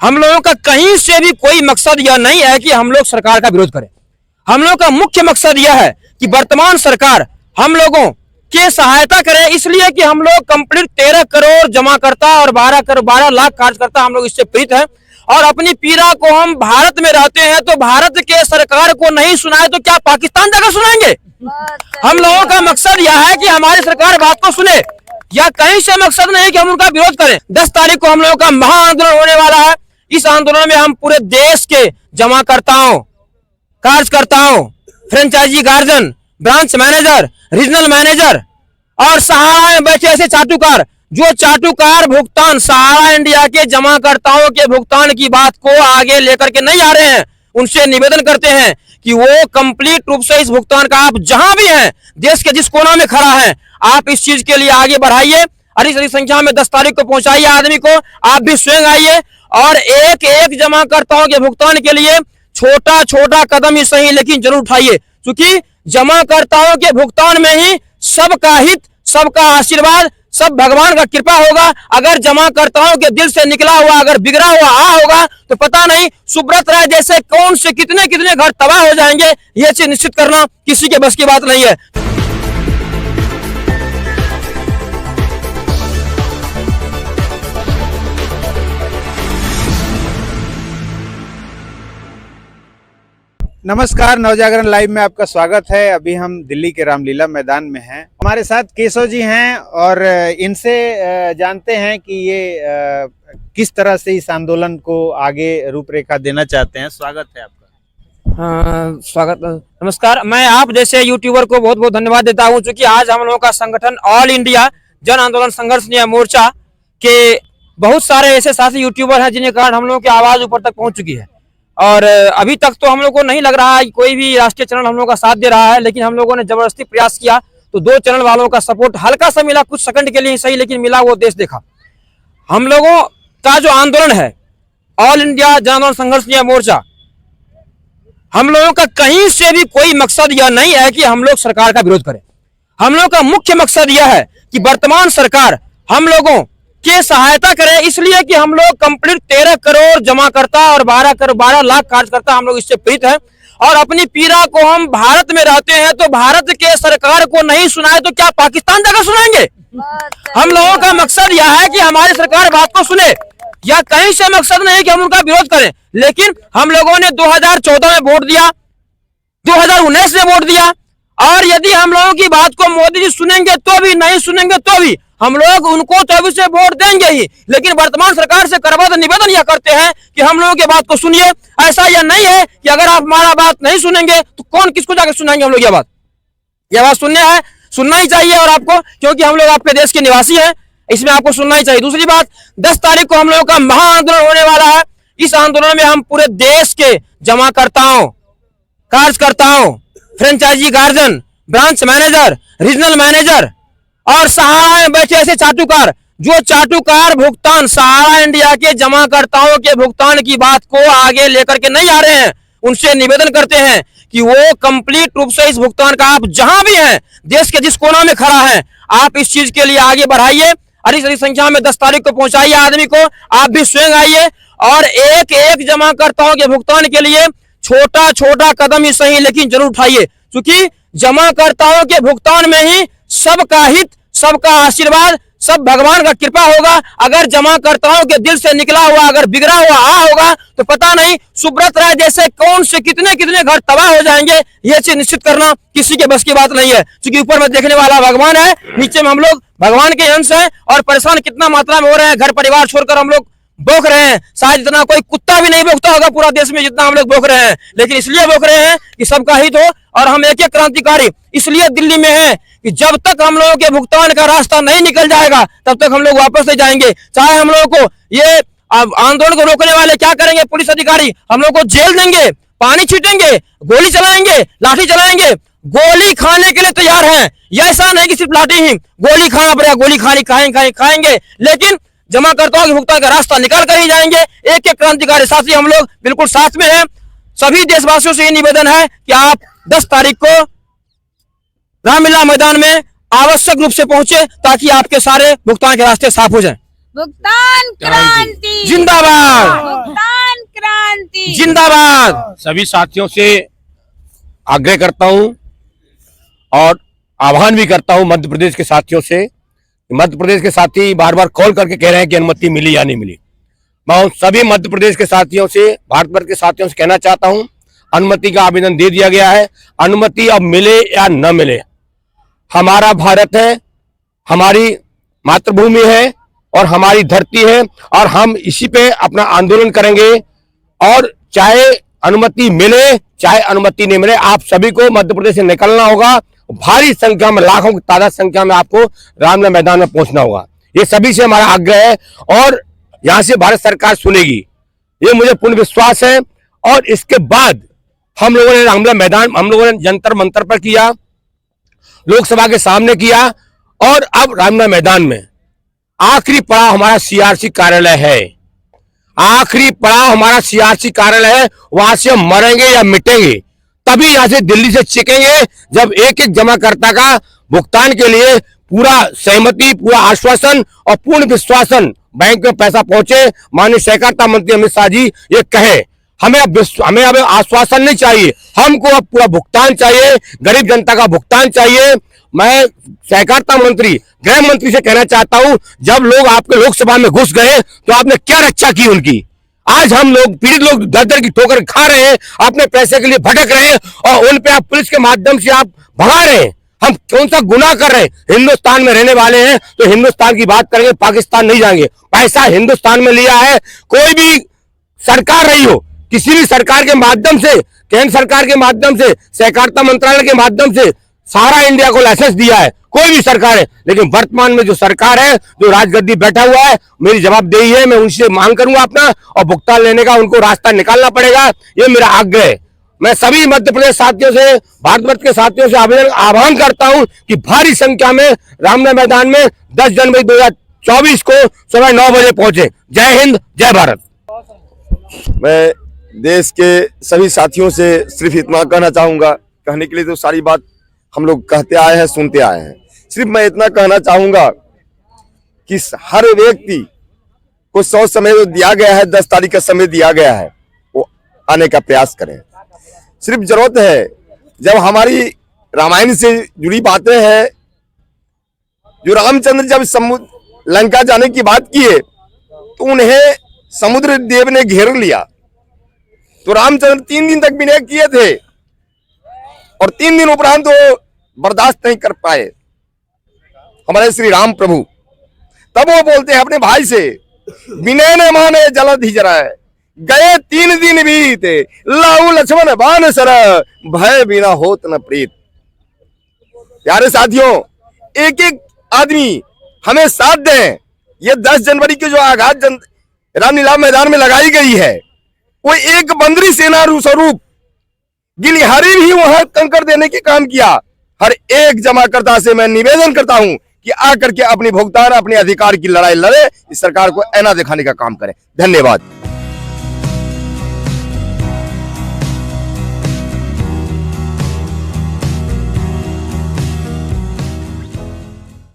हम लोगों का कहीं से भी कोई मकसद यह नहीं है कि हम लोग सरकार का विरोध करें। हम लोगों का मुख्य मकसद यह है कि वर्तमान सरकार हम लोगों की सहायता करे, इसलिए कि हम लोग कंप्लीट 13 करोड़ जमा करता और 12 लाख कार्यकर्ता हम लोग इससे पीड़ित है और अपनी पीड़ा को हम भारत में रहते हैं तो भारत के सरकार को नहीं सुनाए तो क्या पाकिस्तान जाकर सुनाएंगे। हम लोगों का मकसद यह है कि हमारी सरकार बात को सुने, या कहीं से मकसद नहीं कि हम उनका विरोध करें। 10 तारीख को हम लोगों का महाआंदोलन होने वाला है। इस आंदोलन में हम पूरे देश के जमाकर्ताओं, कार्यकर्ताओं, franchisee guardian, branch manager, regional manager और सहारा में बैठे ऐसे चाटुकार जो चाटुकार भुगतान सहारा इंडिया के जमाकर्ताओं के भुगतान की बात को आगे लेकर के नहीं आ रहे हैं, उनसे निवेदन करते हैं कि वो कंप्लीट रूप से इस भुगतान का आप जहां भी हैं, देश के जिस कोना में खड़ा है, आप इस चीज के लिए आगे बढ़ाइए। अधिक संख्या में 10 तारीख को पहुंचाइए आदमी को। आप भी स्वयं आइए और एक एक जमाकर्ताओं के भुगतान के लिए छोटा छोटा कदम ही सही लेकिन जरूर उठाइए, क्योंकि जमाकर्ताओं के भुगतान में ही सबका हित, सबका आशीर्वाद, सब भगवान का कृपा होगा। अगर जमाकर्ताओं के दिल से निकला हुआ अगर बिगड़ा हुआ होगा तो पता नहीं सुब्रत राय जैसे कौन से कितने कितने घर तबाह हो जाएंगे। यह चीज निश्चित करना किसी के बस की बात नहीं है। नमस्कार, नवजागरण लाइव में आपका स्वागत है। अभी हम दिल्ली के रामलीला मैदान में हैं। हमारे साथ केशव जी हैं और इनसे जानते हैं कि ये किस तरह से इस आंदोलन को आगे रूपरेखा देना चाहते हैं। स्वागत है आपका। स्वागत, नमस्कार। मैं आप जैसे यूट्यूबर को बहुत बहुत धन्यवाद देता हूं, क्योंकि आज हम लोगों का संगठन ऑल इंडिया जन आंदोलन संघर्ष मोर्चा के बहुत सारे ऐसे साथी यूट्यूबर हैं जिनके कारण हम लोगों की आवाज ऊपर तक पहुंच चुकी है। और अभी तक तो हम लोग को नहीं लग रहा है कि कोई भी राष्ट्रीय चैनल हम लोग का साथ दे रहा है, लेकिन हम लोगों ने जबरदस्ती प्रयास किया तो 2 चैनल वालों का सपोर्ट हल्का सा मिला, कुछ सेकंड के लिए ही सही, लेकिन मिला, वो देश देखा। हम लोगों का जो आंदोलन है ऑल इंडिया जन आंदोलन संघर्ष मोर्चा, हम लोगों का कहीं से भी कोई मकसद यह नहीं है कि हम लोग सरकार का विरोध करें। हम लोग का मुख्य मकसद यह है कि वर्तमान सरकार हम लोगों की सहायता करे, इसलिए कि हम लोग कंप्लीट 13 करोड़ जमा करता और 12 लाख कार्यकर्ता हम लोग इससे पीड़ित है और अपनी पीड़ा को हम भारत में रहते हैं तो भारत के सरकार को नहीं सुनाए तो क्या पाकिस्तान जाकर सुनाएंगे। हम लोगों का मकसद यह है कि हमारी सरकार बात को सुने, या कहीं से मकसद नहीं कि हम उनका विरोध करें। लेकिन हम लोगों ने 2014 में वोट दिया, 2019 में वोट दिया, और यदि हम लोगों की बात को मोदी जी सुनेंगे तो भी, नहीं सुनेंगे तो भी, हम लोग उनको 24 से वोट देंगे ही। लेकिन वर्तमान सरकार से करबद्ध निवेदन यह करते हैं कि हम लोगों की बात को सुनिए। ऐसा यह नहीं है कि अगर आप हमारा बात नहीं सुनेंगे तो कौन किसको जाकर सुनाएंगे। हम लोग यह बात सुनने है, सुनना ही चाहिए और आपको, क्योंकि हम लोग आपके देश के निवासी हैं, इसमें आपको सुनना ही चाहिए। दूसरी बात, 10 तारीख को हम लोगों का महाआंदोलन होने वाला है। इस आंदोलन में हम पूरे देश के जमाकर्ताओं, कार्यकर्ताओं, franchisee guardian, branch manager, regional manager और सहारा में बैठे ऐसे चाटुकार जो चाटुकार भुगतान सहारा इंडिया के जमाकर्ताओं के भुगतान की बात को आगे लेकर के नहीं आ रहे हैं, उनसे निवेदन करते हैं कि वो कंप्लीट रूप से इस भुगतान का आप जहां भी हैं, देश के जिस कोना में खड़ा है, आप इस चीज के लिए आगे बढ़ाइए। अधिक संख्या में 10 तारीख को पहुंचाइए आदमी को। आप भी स्वयं आइए और एक एक जमाकर्ताओं के भुगतान के लिए छोटा छोटा कदम ही सही लेकिन जरूर उठाइए, क्योंकि जमाकर्ताओं के भुगतान में ही सबका हित, सबका आशीर्वाद, सब भगवान का कृपा होगा। अगर जमाकर्ताओं के दिल से निकला हुआ अगर बिगड़ा हुआ होगा तो पता नहीं सुब्रत राय जैसे कौन से कितने कितने घर तबाह हो जाएंगे। यह चीज निश्चित करना किसी के बस की बात नहीं है, क्योंकि ऊपर में देखने वाला भगवान है, नीचे में हम लोग भगवान के अंश हैं और परेशान कितना मात्रा में हो रहे हैं। घर परिवार छोड़कर हम लोग भौंक रहे हैं, शायद इतना कोई कुत्ता भी नहीं भौंकता होगा पूरा देश में जितना हम लोग भौंक रहे हैं, लेकिन इसलिए भौंक रहे हैं कि सबका हित हो। और हम एक एक क्रांतिकारी इसलिए दिल्ली में हैं कि जब तक हम लोगों के भुगतान का रास्ता नहीं निकल जाएगा तब तक हम लोग वापस नहीं जाएंगे। चाहे हम लोगों को ये आंदोलन को रोकने वाले क्या करेंगे, पुलिस अधिकारी हम लोग को जेल देंगे, पानी छीटेंगे, गोली चलाएंगे, लाठी चलाएंगे, गोली खाने के लिए तैयार हैं। यह ऐसा नहीं कि सिर्फ लाठी ही, गोली खाना पड़ेगा, गोली खाएंगे, लेकिन जमाकर्ताओं के भुगतान का रास्ता निकाल कर ही जाएंगे। एक एक क्रांतिकारी साथी हम लोग बिल्कुल साथ में हैं। सभी देशवासियों से ये निवेदन है कि आप 10 तारीख को रामलीला मैदान में आवश्यक रूप से पहुंचे ताकि आपके सारे भुगतान के रास्ते साफ हो जाएं। भुगतान क्रांति जिंदाबाद। जिंदाबाद। सभी साथियों से आग्रह करता हूं और आह्वान भी करता हूं मध्य प्रदेश के साथियों से। मध्य प्रदेश के साथी बार बार कॉल करके कह रहे हैं कि अनुमति मिली या नहीं मिली। मैं उन सभी मध्य प्रदेश के साथियों से, भारत भर के साथियों से कहना चाहता हूं, अनुमति का आवेदन दे दिया गया है। अनुमति अब मिले या न मिले, हमारा भारत है, हमारी मातृभूमि है और हमारी धरती है और हम इसी पे अपना आंदोलन करेंगे। और चाहे अनुमति मिले चाहे अनुमति नहीं मिले, आप सभी को मध्य प्रदेश से निकलना होगा। भारी संख्या में, लाखों की तादाद संख्या में आपको रामलीला मैदान में पहुंचना होगा। ये सभी से हमारा आग्रह है और यहां से भारत सरकार सुनेगी, ये मुझे पूर्ण विश्वास है। और इसके बाद हम लोगों ने रामलीला मैदान, हम लोगों ने जंतर मंतर पर किया, लोकसभा के सामने किया और अब रामलीला मैदान में आखिरी पड़ाव हमारा सीआरसी कार्यालय है। आखिरी पड़ाव हमारा सीआरसी कार्यालय है। वहां से हम मरेंगे या मिटेंगे, तभी यहां से दिल्ली से चिकेंगे जब एक एक जमाकर्ता का भुगतान के लिए पूरा सहमति, पूरा आश्वासन और पूर्ण विश्वासन बैंक में पैसा पहुंचे। माननीय सहकारिता मंत्री अमित शाह जी ये कहे, हमें अब आश्वासन नहीं चाहिए, हमको अब पूरा भुगतान चाहिए, गरीब जनता का भुगतान चाहिए। मैं सहकारिता मंत्री, गृह मंत्री से कहना चाहता हूं, जब लोग आपके लोकसभा में घुस गए तो आपने क्या रक्षा की उनकी। आज हम लोग, पीड़ित लोग दर दर की ठोकर खा रहे हैं, अपने पैसे के लिए भटक रहे हैं और उन पे आप पुलिस के माध्यम से आप भगा रहे हैं। हम कौन सा गुनाह कर रहे हैं? हिंदुस्तान में रहने वाले हैं तो हिंदुस्तान की बात करेंगे, पाकिस्तान नहीं जाएंगे। पैसा हिंदुस्तान में लिया है, कोई भी सरकार रही हो, किसी भी सरकार के माध्यम से, केंद्र सरकार के माध्यम से, सहकारिता मंत्रालय के माध्यम से सारा इंडिया को लाइसेंस दिया है, कोई भी सरकार है। लेकिन वर्तमान में जो सरकार है, जो राजगद्दी बैठा हुआ है, मेरी जवाबदेही है, मैं उनसे मांग करूंगा अपना, और भुगतान लेने का उनको रास्ता निकालना पड़ेगा। ये मेरा आग्रह है। मैं सभी मध्य प्रदेश साथियों से, भारतवर्ष के साथियों से आह्वान करता हूं कि भारी संख्या में रामलीला मैदान में 10 जनवरी 2024 को सुबह 9 बजे पहुंचे। जय हिंद, जय भारत। मैं देश के सभी साथियों से सिर्फ इतना कहना चाहूंगा, कहने के लिए तो सारी बात हम लोग कहते आए हैं, सुनते आए हैं। सिर्फ मैं इतना कहना चाहूंगा कि हर व्यक्ति को 100 समय जो दिया गया है, 10 तारीख का समय दिया गया है, वो आने का प्रयास करें। सिर्फ जरूरत है, जब हमारी रामायण से जुड़ी बातें हैं, जो रामचंद्र जब लंका जाने की बात किए तो उन्हें समुद्र देव ने घेर लिया, तो रामचंद्र 3 दिन तक विनय किए थे और 3 दिन उपरांत वो बर्दाश्त नहीं कर पाए हमारे श्री राम प्रभु। तब वो बोलते हैं अपने भाई से, विनय न माने जलधि जराए, गए 3 दिन बीते, लाऊ लक्ष्मण बाण सर, भय बिना होत न प्रीत। प्यारे साथियों, एक एक आदमी हमें साथ दें। ये 10 जनवरी की जो आगाज रामलीला मैदान में लगाई गई है, वो एक बंदरी सेना स्वरूप गिलिहारी भी वहां कंकर देने के काम किया। हर एक जमाकर्ता से मैं निवेदन करता हूं कि आकर के अपनी भुगतान, अपने अधिकार की लड़ाई लड़े, इस सरकार को ऐना दिखाने का काम करें। धन्यवाद।